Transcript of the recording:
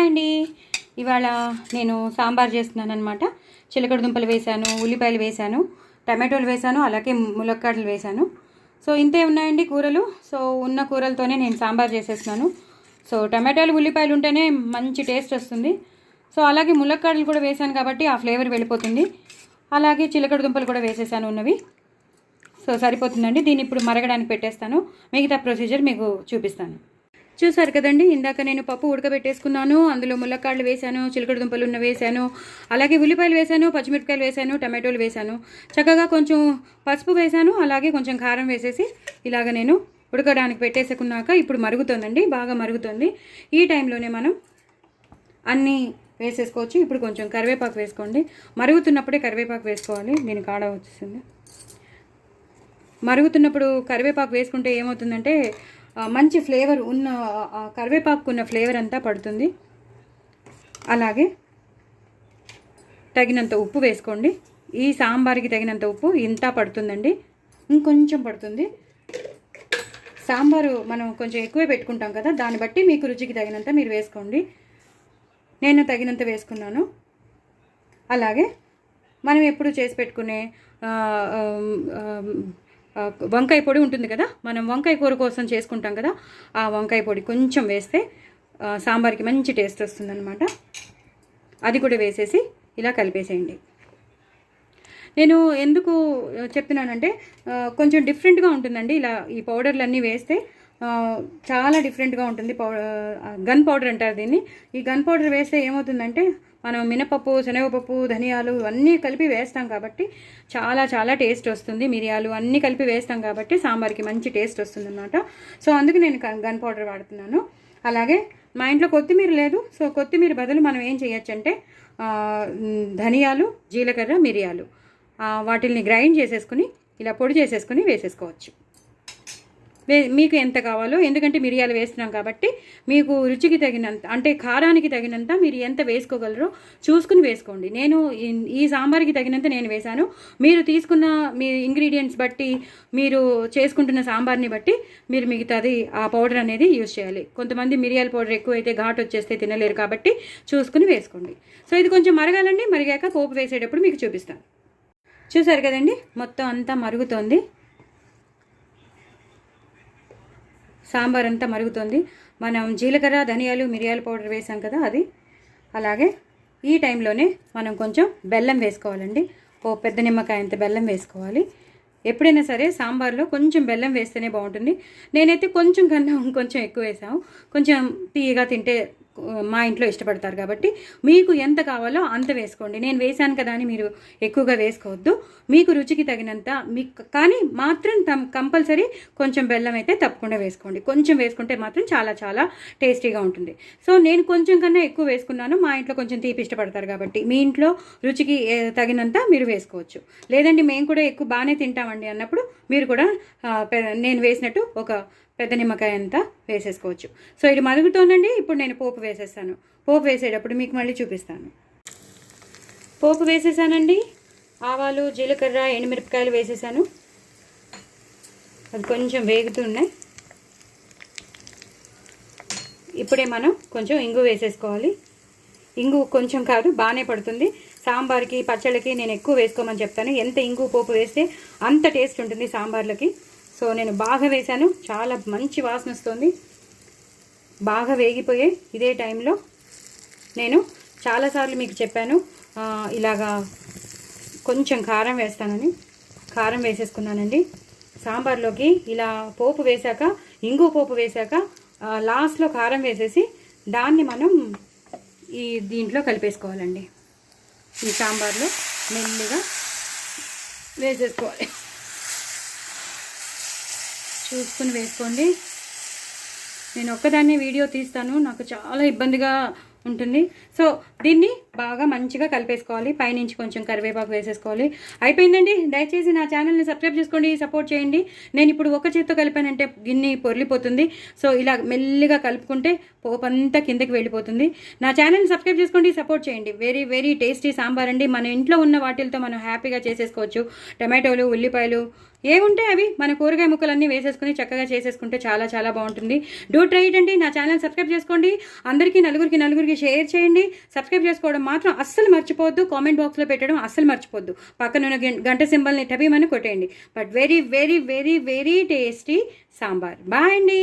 Hi అండి. ఇవాళ నేను సాంబార్ చేస్తున్నాను అనమాట. చిలకడ దుంపలు వేసాను, ఉల్లిపాయలు వేసాను, టమాటోలు వేసాను, అలాగే ములక్కాడలు వేసాను. సో ఇంతే ఉన్నాయండి కూరలు. సో ఉన్న కూరలతోనే నేను సాంబార్ చేసేస్తున్నాను. సో టమాటాలు ఉల్లిపాయలు ఉంటేనే మంచి టేస్ట్ వస్తుంది. సో అలాగే ములక్కాడలు కూడా వేసాను కాబట్టి ఆ ఫ్లేవర్ వెళ్ళిపోతుంది. అలాగే చిలకడ దుంపలు కూడా వేసేసాను ఉన్నవి. సో సరిపోతుందండి. దీన్ని ఇప్పుడు మరగడానికి పెట్టేస్తాను. మిగతా ప్రొసీజర్ మీకు చూపిస్తాను. చూసారు కదండి, ఇందాక నేను పప్పు ఉడకబెట్టేసుకున్నాను. అందులో ములక్కాడలు వేసాను, చిలకడ దుంపలు ఉన్న వేసాను, అలాగే ఉల్లిపాయలు వేసాను, పచ్చిమిరపకాయలు వేసాను, టమాటోలు వేసాను. చక్కగా కొంచెం పసుపు వేసాను, అలాగే కొంచెం కారం వేసేసి ఇలాగ నేను ఉడకడానికి పెట్టేసుకున్నాక ఇప్పుడు మరుగుతుందండి, బాగా మరుగుతుంది. ఈ టైంలోనే మనం అన్నీ వేసేసుకోవచ్చు. ఇప్పుడు కొంచెం కరివేపాకు వేసుకోండి. మరుగుతున్నప్పుడే కరివేపాకు వేసుకోవాలి. దీనికి ఆడ వచ్చేసింది. మరుగుతున్నప్పుడు కరివేపాకు వేసుకుంటే ఏమవుతుందంటే మంచి ఫ్లేవర్ ఉన్న కరివేపాకు ఉన్న ఫ్లేవర్ అంతా పడుతుంది. అలాగే తగినంత ఉప్పు వేసుకోండి. ఈ సాంబార్కి తగినంత ఉప్పు ఇంత పడుతుందండి, ఇంకొంచెం పడుతుంది. సాంబారు మనం కొంచెం ఎక్కువే పెట్టుకుంటాం కదా, దాన్ని బట్టి మీకు రుచికి తగినంత మీరు వేసుకోండి. నేను తగినంత వేసుకున్నాను. అలాగే మనం ఎప్పుడు చేసి పెట్టుకునే వంకాయ పొడి ఉంటుంది కదా, మనం వంకాయ కూర కోసం చేసుకుంటాం కదా, ఆ వంకాయ పొడి కొంచెం వేస్తే సాంబార్కి మంచి టేస్ట్ వస్తుందన్నమాట. అది కూడా వేసేసి ఇలా కలిపేసేయండి. నేను ఎందుకు చెప్తున్నానంటే కొంచెం డిఫరెంట్గా ఉంటుందండి. ఇలా ఈ పౌడర్లన్నీ వేస్తే చాలా డిఫరెంట్గా ఉంటుంది. గన్ పౌడర్ అంటారు దీన్ని. ఈ గన్ పౌడర్ వేస్తే ఏమవుతుందంటే మనం మినపప్పు, శనగపప్పు, ధనియాలు అన్నీ కలిపి వేస్తాం కాబట్టి చాలా చాలా టేస్ట్ వస్తుంది. మిరియాలు అన్నీ కలిపి వేస్తాం కాబట్టి సాంబార్కి మంచి టేస్ట్ వస్తుంది అన్నమాట. సో అందుకు నేను గన్ పౌడర్ వాడుతున్నాను. అలాగే మా ఇంట్లో కొత్తిమీర లేదు. సో కొత్తిమీర బదులు మనం ఏం చేయొచ్చు అంటే ధనియాలు, జీలకర్ర, మిరియాలు వాటిల్ని గ్రైండ్ చేసేసుకుని ఇలా పొడి చేసేసుకుని వేసేసుకోవచ్చు. మీకు ఎంత కావాలో, ఎందుకంటే మిరియాలు వేస్తున్నాం కాబట్టి మీకు రుచికి తగినంత, అంటే కారానికి తగినంత మీరు ఎంత వేసుకోగలరో చూసుకుని వేసుకోండి. నేను ఈ సాంబార్కి తగినంత నేను వేశాను. మీరు తీసుకున్న మీ ఇంగ్రీడియంట్స్ బట్టి, మీరు చేసుకుంటున్న సాంబార్ని బట్టి మీరు మిగతాది ఆ పౌడర్ అనేది యూజ్ చేయాలి. కొంతమంది మిరియాల పౌడర్ ఎక్కువైతే ఘాటు వచ్చేస్తే తినలేరు కాబట్టి చూసుకుని వేసుకోండి. సో ఇది కొంచెం మరగాలండి. మరిగాక పోపు వేసేటప్పుడు మీకు చూపిస్తాను. చూసారు కదండి, మొత్తం అంతా మరుగుతోంది. సాంబార్ అంతా మరుగుతుంది. మనం జీలకర్ర, ధనియాలు, మిరియాల పౌడర్ వేసాం కదా అది. అలాగే ఈ టైంలోనే మనం కొంచెం బెల్లం వేసుకోవాలండి. ఓ పెద్ద నిమ్మకాయ అంత బెల్లం వేసుకోవాలి. ఎప్పుడైనా సరే సాంబార్లో కొంచెం బెల్లం వేస్తేనే బాగుంటుంది. నేనైతే కొంచెం కన్నా ఇంకొంచెం ఎక్కువ వేసాము. కొంచెం తీయగా తింటే మా ఇంట్లో ఇష్టపడతారు కాబట్టి మీకు ఎంత కావాలో అంత వేసుకోండి. నేను వేసాను కదా అని మీరు ఎక్కువగా వేసుకోవద్దు. మీకు రుచికి తగినంత మీకు, కానీ మాత్రం కంపల్సరీ కొంచెం బెల్లం అయితే తప్పకుండా వేసుకోండి. కొంచెం వేసుకుంటే మాత్రం చాలా చాలా టేస్టీగా ఉంటుంది. సో నేను కొంచెం కన్నా ఎక్కువ వేసుకున్నాను. మా ఇంట్లో కొంచెం తీపి ఇష్టపడతారు కాబట్టి మీ ఇంట్లో రుచికి తగినంత మీరు వేసుకోవచ్చు. లేదండి మేము కూడా ఎక్కువ బాగానే తింటామండి అన్నప్పుడు మీరు కూడా నేను వేసినట్టు ఒక పెద్ద నిమ్మకాయ అంతా వేసేసుకోవచ్చు. సో ఇది మరుగుతోందండి. ఇప్పుడు నేను పోపు వేసేస్తాను. పోపు వేసేటప్పుడు మీకు మళ్ళీ చూపిస్తాను. పోపు వేసేసానండి. ఆవాలు, జీలకర్ర, ఎండుమిరపకాయలు వేసేసాను. అది కొంచెం వేగుతున్నాయి. ఇప్పుడే మనం కొంచెం ఇంగు వేసేసుకోవాలి. ఇంగు కొంచెం కాదు, బాగానే పడుతుంది. సాంబార్కి, పచ్చళ్ళకి నేను ఎక్కువ వేసుకోమని చెప్తాను. ఎంత ఇంగు పోపు వేస్తే అంత టేస్ట్ ఉంటుంది సాంబార్లకి. సో నేను బాగా వేశాను. చాలా మంచి వాసన వస్తుంది. బాగా వేగిపోయాయి. ఇదే టైంలో నేను చాలాసార్లు మీకు చెప్పాను ఇలాగా కొంచెం కారం వేస్తానని. కారం వేసేసుకున్నానండి. సాంబార్లోకి ఇలా పోపు వేశాక, ఇంగు పోపు వేశాక లాస్ట్లో కారం వేసేసి దాన్ని మనం దీంట్లో కలిపేసుకోవాలండి. ఈ సాంబార్లో మెల్లిగా వేసేసుకోవాలి. చూసుకుని వేసుకోండి. నేను ఒక్కదాన్నే వీడియో తీస్తాను, నాకు చాలా ఇబ్బందిగా ఉంటుంది. సో దీన్ని బాగా మంచిగా కలిపేసుకోవాలి. పైనుంచి కొంచెం కరివేపాకు వేసేసుకోవాలి. అయిపోయిందండి. దయచేసి నా ఛానల్ని సబ్స్క్రైబ్ చేసుకోండి, సపోర్ట్ చేయండి. నేను ఇప్పుడు ఒక చేత్తో కలిపానంటే గిన్నె పొర్లిపోతుంది. సో ఇలా మెల్లిగా కలుపుకుంటే పోపు అంతా కిందకి వెళ్ళిపోతుంది. నా ఛానల్ని సబ్స్క్రైబ్ చేసుకోండి, సపోర్ట్ చేయండి. వెరీ వెరీ టేస్టీ సాంబార్ అండి. మన ఇంట్లో ఉన్న వాటిలతో మనం హ్యాపీగా చేసేసుకోవచ్చు. టమాటోలు, ఉల్లిపాయలు ఏముంటే అవి మన కూరగాయ ముక్కలన్నీ వేసేసుకుని చక్కగా చేసేసుకుంటే చాలా చాలా బాగుంటుంది. డూ ట్రై ఇట్ అండి. నా ఛానల్ సబ్స్క్రైబ్ చేసుకోండి. అందరికీ నలుగురికి షేర్ చేయండి. సబ్స్క్రైబ్ చేసుకోవడం మాత్రం అస్సలు మర్చిపోవద్దు. కామెంట్ బాక్స్లో పెట్టడం అస్సలు మర్చిపోవద్దు. పక్కన గంట సింబల్ని టబీమని కొట్టేయండి. But very very very very tasty sambar. Bye అండి.